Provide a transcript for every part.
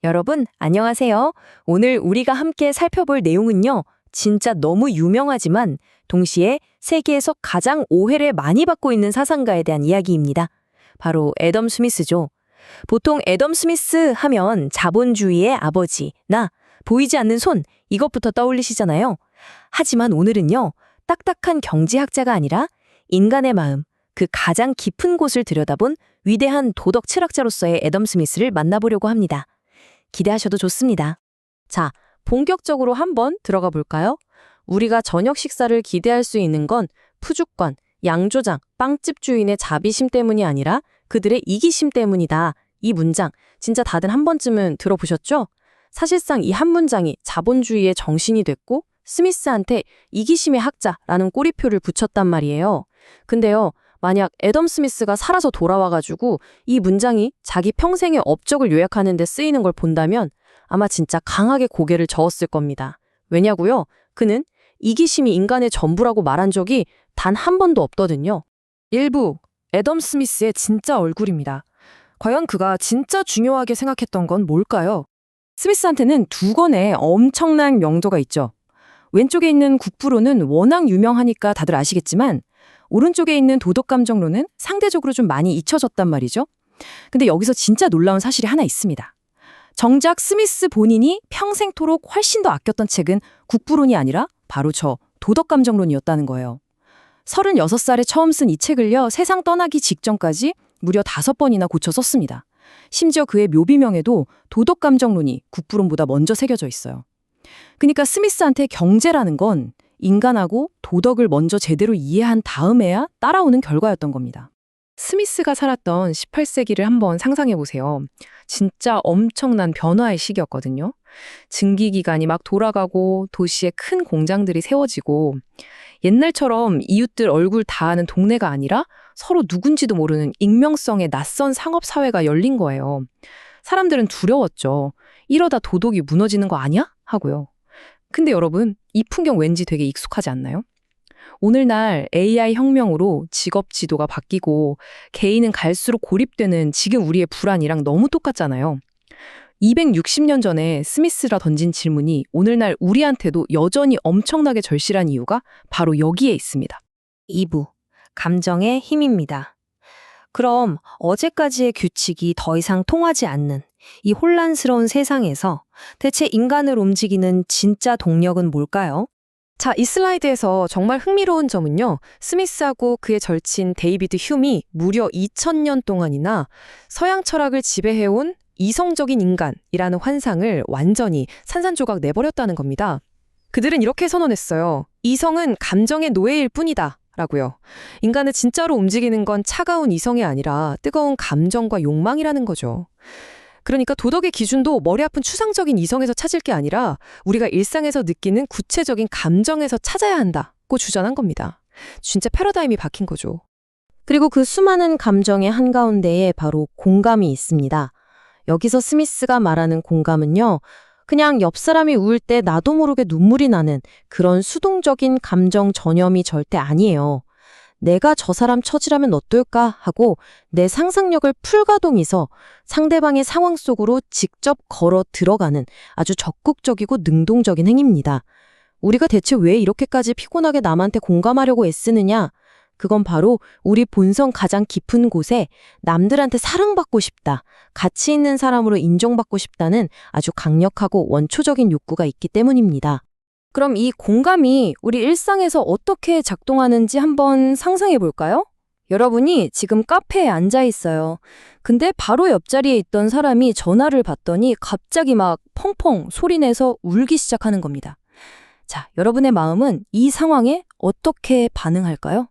여러분, 안녕하세요. 오늘 우리가 함께 살펴볼 내용은요, 진짜 너무 유명하지만 동시에 세계에서 가장 오해를 많이 받고 있는 사상가에 대한 이야기입니다. 바로 애덤 스미스죠. 보통 애덤 스미스 하면 자본주의의 아버지나 보이지 않는 손, 이것부터 떠올리시잖아요. 하지만 오늘은요, 딱딱한 경제학자가 아니라 인간의 마음, 그 가장 깊은 곳을 들여다본 위대한 도덕 철학자로서의 애덤 스미스를 만나보려고 합니다. 기대하셔도 좋습니다. 자, 본격적으로 한번 들어가 볼까요? 우리가 저녁 식사를 기대할 수 있는 건 푸주권, 양조장, 빵집 주인의 자비심 때문이 아니라 그들의 이기심 때문이다. 이 문장, 진짜 다들 한 번쯤은 들어보셨죠? 사실상 이 한 문장이 자본주의의 정신이 됐고 스미스한테 이기심의 학자라는 꼬리표를 붙였단 말이에요. 근데요, 만약 애덤 스미스가 살아서 돌아와가지고 이 문장이 자기 평생의 업적을 요약하는 데 쓰이는 걸 본다면 아마 진짜 강하게 고개를 저었을 겁니다. 왜냐고요? 그는 이기심이 인간의 전부라고 말한 적이 단 한 번도 없거든요. 일부 애덤 스미스의 진짜 얼굴입니다. 과연 그가 진짜 중요하게 생각했던 건 뭘까요? 스미스한테는 두 권의 엄청난 명조가 있죠. 왼쪽에 있는 국부론은 워낙 유명하니까 다들 아시겠지만 오른쪽에 있는 도덕감정론은 상대적으로 좀 많이 잊혀졌단 말이죠. 근데 여기서 진짜 놀라운 사실이 하나 있습니다. 정작 스미스 본인이 평생토록 훨씬 더 아꼈던 책은 국부론이 아니라 바로 저 도덕감정론이었다는 거예요. 36살에 처음 쓴 이 책을요, 세상 떠나기 직전까지 무려 5번이나 고쳐 썼습니다. 심지어 그의 묘비명에도 도덕감정론이 국부론보다 먼저 새겨져 있어요. 그러니까 스미스한테 경제라는 건 인간하고 도덕을 먼저 제대로 이해한 다음에야 따라오는 결과였던 겁니다. 스미스가 살았던 18세기를 한번 상상해 보세요. 진짜 엄청난 변화의 시기였거든요. 증기기관이 막 돌아가고 도시에 큰 공장들이 세워지고 옛날처럼 이웃들 얼굴 다 아는 동네가 아니라 서로 누군지도 모르는 익명성의 낯선 상업사회가 열린 거예요. 사람들은 두려웠죠. 이러다 도덕이 무너지는 거 아니야? 하고요. 근데 여러분, 이 풍경 왠지 되게 익숙하지 않나요? 오늘날 AI 혁명으로 직업 지도가 바뀌고 개인은 갈수록 고립되는 지금 우리의 불안이랑 너무 똑같잖아요. 260년 전에 스미스가 던진 질문이 오늘날 우리한테도 여전히 엄청나게 절실한 이유가 바로 여기에 있습니다. 2부, 감정의 힘입니다. 그럼 어제까지의 규칙이 더 이상 통하지 않는 이 혼란스러운 세상에서 대체 인간을 움직이는 진짜 동력은 뭘까요? 자, 이 슬라이드에서 정말 흥미로운 점은요. 스미스하고 그의 절친 데이비드 휴미 무려 2000년 동안이나 서양 철학을 지배해온 이성적인 인간이라는 환상을 완전히 산산조각 내버렸다는 겁니다. 그들은 이렇게 선언했어요. 이성은 감정의 노예일 뿐이다. 라고요. 인간을 진짜로 움직이는 건 차가운 이성이 아니라 뜨거운 감정과 욕망이라는 거죠. 그러니까 도덕의 기준도 머리 아픈 추상적인 이성에서 찾을 게 아니라 우리가 일상에서 느끼는 구체적인 감정에서 찾아야 한다고 주장한 겁니다. 진짜 패러다임이 바뀐 거죠. 그리고 그 수많은 감정의 한가운데에 바로 공감이 있습니다. 여기서 스미스가 말하는 공감은요, 그냥 옆 사람이 울 때 나도 모르게 눈물이 나는 그런 수동적인 감정 전염이 절대 아니에요. 내가 저 사람 처지라면 어떨까 하고 내 상상력을 풀가동해서 상대방의 상황 속으로 직접 걸어 들어가는 아주 적극적이고 능동적인 행위입니다. 우리가 대체 왜 이렇게까지 피곤하게 남한테 공감하려고 애쓰느냐? 그건 바로 우리 본성 가장 깊은 곳에 남들한테 사랑받고 싶다, 가치 있는 사람으로 인정받고 싶다는 아주 강력하고 원초적인 욕구가 있기 때문입니다. 그럼 이 공감이 우리 일상에서 어떻게 작동하는지 한번 상상해 볼까요? 여러분이 지금 카페에 앉아 있어요. 근데 바로 옆자리에 있던 사람이 전화를 받더니 갑자기 막 펑펑 소리내서 울기 시작하는 겁니다. 자, 여러분의 마음은 이 상황에 어떻게 반응할까요?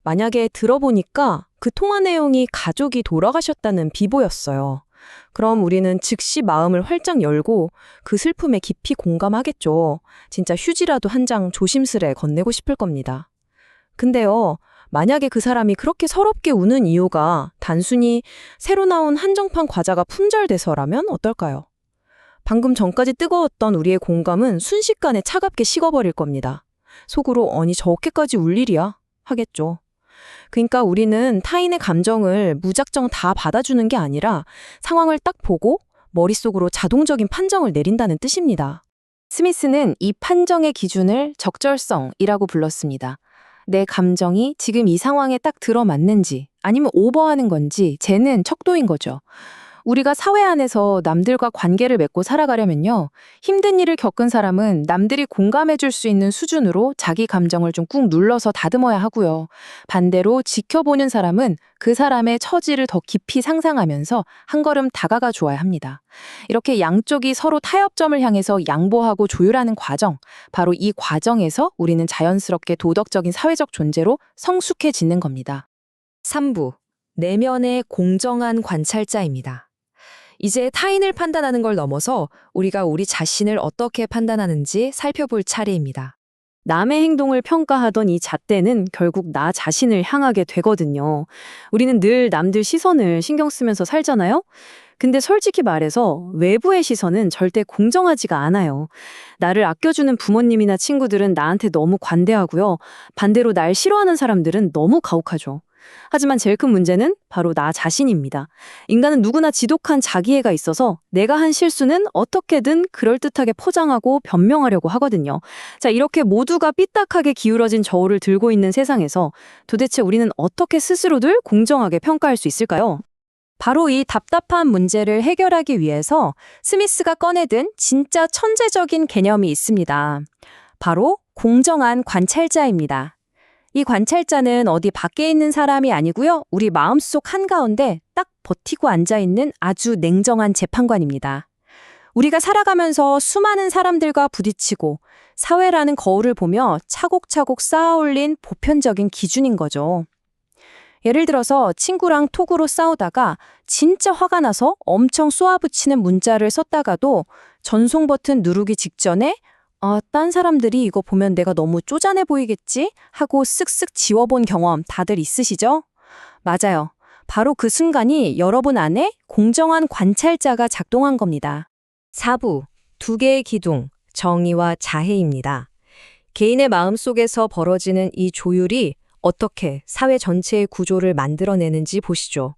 만약에 들어보니까 그 통화 내용이 가족이 돌아가셨다는 비보였어요. 그럼 우리는 즉시 마음을 활짝 열고 그 슬픔에 깊이 공감하겠죠. 진짜 휴지라도 한 장 조심스레 건네고 싶을 겁니다. 근데요, 만약에 그 사람이 그렇게 서럽게 우는 이유가 단순히 새로 나온 한정판 과자가 품절돼서라면 어떨까요? 방금 전까지 뜨거웠던 우리의 공감은 순식간에 차갑게 식어버릴 겁니다. 속으로 아니 저렇게까지 울 일이야? 하겠죠. 그러니까 우리는 타인의 감정을 무작정 다 받아주는 게 아니라 상황을 딱 보고 머릿속으로 자동적인 판정을 내린다는 뜻입니다. 스미스는 이 판정의 기준을 적절성이라고 불렀습니다. 내 감정이 지금 이 상황에 딱 들어맞는지 아니면 오버하는 건지 재는 척도인 거죠. 우리가 사회 안에서 남들과 관계를 맺고 살아가려면요. 힘든 일을 겪은 사람은 남들이 공감해 줄 수 있는 수준으로 자기 감정을 좀 꾹 눌러서 다듬어야 하고요. 반대로 지켜보는 사람은 그 사람의 처지를 더 깊이 상상하면서 한 걸음 다가가 주어야 합니다. 이렇게 양쪽이 서로 타협점을 향해서 양보하고 조율하는 과정, 바로 이 과정에서 우리는 자연스럽게 도덕적인 사회적 존재로 성숙해지는 겁니다. 3부, 내면의 공정한 관찰자입니다. 이제 타인을 판단하는 걸 넘어서 우리가 우리 자신을 어떻게 판단하는지 살펴볼 차례입니다. 남의 행동을 평가하던 이 잣대는 결국 나 자신을 향하게 되거든요. 우리는 늘 남들 시선을 신경 쓰면서 살잖아요? 근데 솔직히 말해서 외부의 시선은 절대 공정하지가 않아요. 나를 아껴주는 부모님이나 친구들은 나한테 너무 관대하고요. 반대로 날 싫어하는 사람들은 너무 가혹하죠. 하지만 제일 큰 문제는 바로 나 자신입니다. 인간은 누구나 지독한 자기애가 있어서 내가 한 실수는 어떻게든 그럴듯하게 포장하고 변명하려고 하거든요. 자, 이렇게 모두가 삐딱하게 기울어진 저울을 들고 있는 세상에서 도대체 우리는 어떻게 스스로들 공정하게 평가할 수 있을까요? 바로 이 답답한 문제를 해결하기 위해서 스미스가 꺼내든 진짜 천재적인 개념이 있습니다. 바로 공정한 관찰자입니다. 이 관찰자는 어디 밖에 있는 사람이 아니고요. 우리 마음속 한가운데 딱 버티고 앉아있는 아주 냉정한 재판관입니다. 우리가 살아가면서 수많은 사람들과 부딪히고 사회라는 거울을 보며 차곡차곡 쌓아올린 보편적인 기준인 거죠. 예를 들어서 친구랑 톡으로 싸우다가 진짜 화가 나서 엄청 쏘아붙이는 문자를 썼다가도 전송 버튼 누르기 직전에 딴 사람들이 이거 보면 내가 너무 쪼잔해 보이겠지? 하고 쓱쓱 지워본 경험 다들 있으시죠? 맞아요. 바로 그 순간이 여러분 안에 공정한 관찰자가 작동한 겁니다. 4부, 두 개의 기둥, 정의와 자해입니다. 개인의 마음속에서 벌어지는 이 조율이 어떻게 사회 전체의 구조를 만들어내는지 보시죠.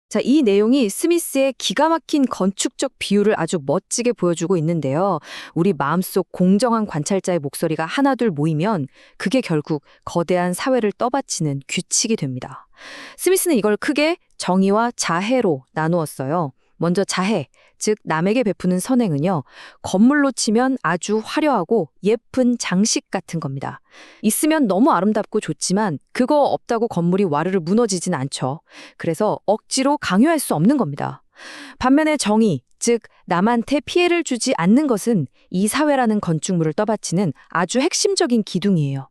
자, 이 내용이 스미스의 기가 막힌 건축적 비유를 아주 멋지게 보여주고 있는데요. 우리 마음속 공정한 관찰자의 목소리가 하나둘 모이면 그게 결국 거대한 사회를 떠받치는 규칙이 됩니다. 스미스는 이걸 크게 정의와 자해로 나누었어요. 먼저 자해, 즉 남에게 베푸는 선행은요. 건물로 치면 아주 화려하고 예쁜 장식 같은 겁니다. 있으면 너무 아름답고 좋지만 그거 없다고 건물이 와르르 무너지진 않죠. 그래서 억지로 강요할 수 없는 겁니다. 반면에 정의, 즉 남한테 피해를 주지 않는 것은 이 사회라는 건축물을 떠받치는 아주 핵심적인 기둥이에요.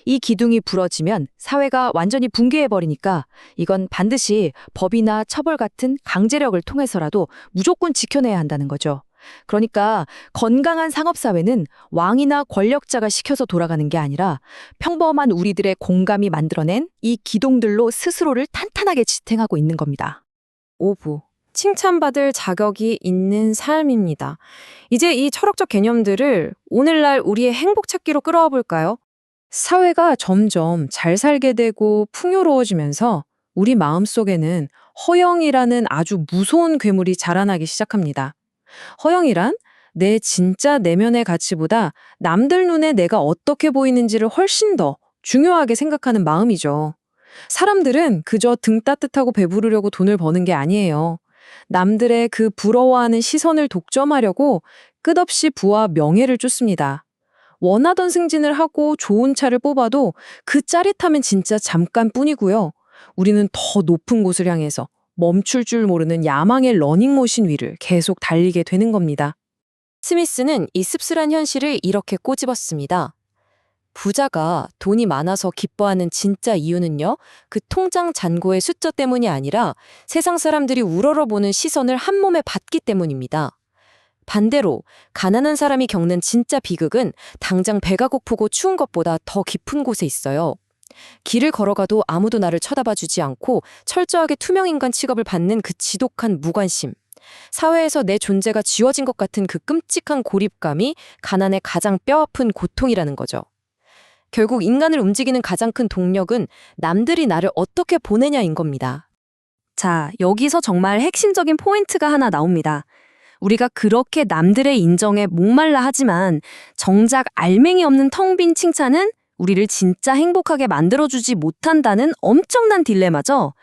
이 기둥이 부러지면 사회가 완전히 붕괴해버리니까 이건 반드시 법이나 처벌 같은 강제력을 통해서라도 무조건 지켜내야 한다는 거죠. 그러니까 건강한 상업사회는 왕이나 권력자가 시켜서 돌아가는 게 아니라 평범한 우리들의 공감이 만들어낸 이 기둥들로 스스로를 탄탄하게 지탱하고 있는 겁니다. 5부. 칭찬받을 자격이 있는 삶입니다. 이제 이 철학적 개념들을 오늘날 우리의 행복 찾기로 끌어와 볼까요? 사회가 점점 잘 살게 되고 풍요로워지면서 우리 마음속에는 허영이라는 아주 무서운 괴물이 자라나기 시작합니다. 허영이란 내 진짜 내면의 가치보다 남들 눈에 내가 어떻게 보이는지를 훨씬 더 중요하게 생각하는 마음이죠. 사람들은 그저 등 따뜻하고 배부르려고 돈을 버는 게 아니에요. 남들의 그 부러워하는 시선을 독점하려고 끝없이 부와 명예를 쫓습니다. 원하던 승진을 하고 좋은 차를 뽑아도 그 짜릿함은 진짜 잠깐뿐이고요. 우리는 더 높은 곳을 향해서 멈출 줄 모르는 야망의 러닝머신 위를 계속 달리게 되는 겁니다. 스미스는 이 씁쓸한 현실을 이렇게 꼬집었습니다. 부자가 돈이 많아서 기뻐하는 진짜 이유는요, 그 통장 잔고의 숫자 때문이 아니라 세상 사람들이 우러러보는 시선을 한 몸에 받기 때문입니다. 반대로 가난한 사람이 겪는 진짜 비극은 당장 배가 고프고 추운 것보다 더 깊은 곳에 있어요. 길을 걸어가도 아무도 나를 쳐다봐주지 않고 철저하게 투명인간 취급을 받는 그 지독한 무관심. 사회에서 내 존재가 지워진 것 같은 그 끔찍한 고립감이 가난의 가장 뼈아픈 고통이라는 거죠. 결국 인간을 움직이는 가장 큰 동력은 남들이 나를 어떻게 보내냐인 겁니다. 자, 여기서 정말 핵심적인 포인트가 하나 나옵니다. 우리가 그렇게 남들의 인정에 목말라 하지만 정작 알맹이 없는 텅 빈 칭찬은 우리를 진짜 행복하게 만들어주지 못한다는 엄청난 딜레마죠.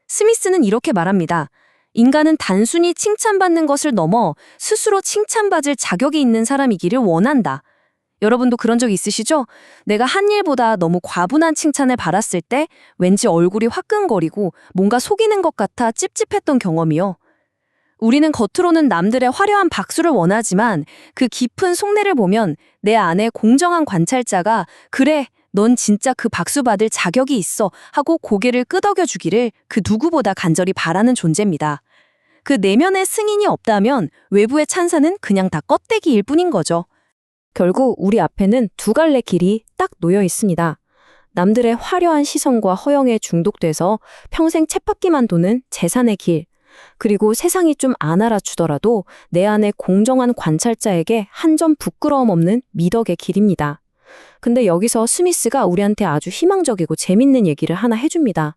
스미스는 이렇게 말합니다. 인간은 단순히 칭찬받는 것을 넘어 스스로 칭찬받을 자격이 있는 사람이기를 원한다. 여러분도 그런 적 있으시죠? 내가 한 일보다 너무 과분한 칭찬을 받았을 때 왠지 얼굴이 화끈거리고 뭔가 속이는 것 같아 찝찝했던 경험이요. 우리는 겉으로는 남들의 화려한 박수를 원하지만 그 깊은 속내를 보면 내 안에 공정한 관찰자가 그래, 넌 진짜 그 박수 받을 자격이 있어 하고 고개를 끄덕여 주기를 그 누구보다 간절히 바라는 존재입니다. 그 내면의 승인이 없다면 외부의 찬사는 그냥 다 껍데기일 뿐인 거죠. 결국 우리 앞에는 두 갈래 길이 딱 놓여 있습니다. 남들의 화려한 시선과 허영에 중독돼서 평생 쳇바퀴만 도는 재산의 길. 그리고 세상이 좀 안 알아주더라도 내 안에 공정한 관찰자에게 한 점 부끄러움 없는 미덕의 길입니다. 근데 여기서 스미스가 우리한테 아주 희망적이고 재밌는 얘기를 하나 해줍니다.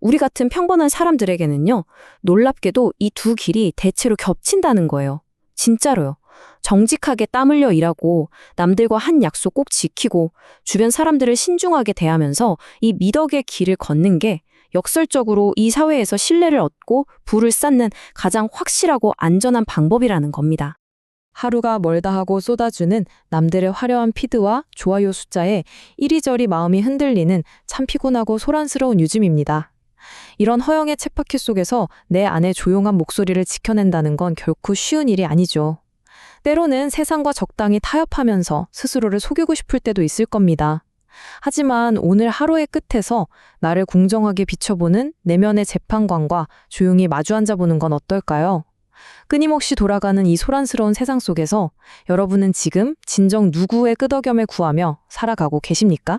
우리 같은 평범한 사람들에게는요, 놀랍게도 이 두 길이 대체로 겹친다는 거예요. 진짜로요. 정직하게 땀 흘려 일하고 남들과 한 약속 꼭 지키고 주변 사람들을 신중하게 대하면서 이 미덕의 길을 걷는 게 역설적으로 이 사회에서 신뢰를 얻고 부를 쌓는 가장 확실하고 안전한 방법이라는 겁니다. 하루가 멀다 하고 쏟아주는 남들의 화려한 피드와 좋아요 숫자에 이리저리 마음이 흔들리는 참 피곤하고 소란스러운 요즘입니다. 이런 허영의 쳇바퀴 속에서 내 안의 조용한 목소리를 지켜낸다는 건 결코 쉬운 일이 아니죠. 때로는 세상과 적당히 타협하면서 스스로를 속이고 싶을 때도 있을 겁니다. 하지만 오늘 하루의 끝에서 나를 공정하게 비춰보는 내면의 재판관과 조용히 마주 앉아보는 건 어떨까요? 끊임없이 돌아가는 이 소란스러운 세상 속에서 여러분은 지금 진정 누구의 끄덕임을 구하며 살아가고 계십니까?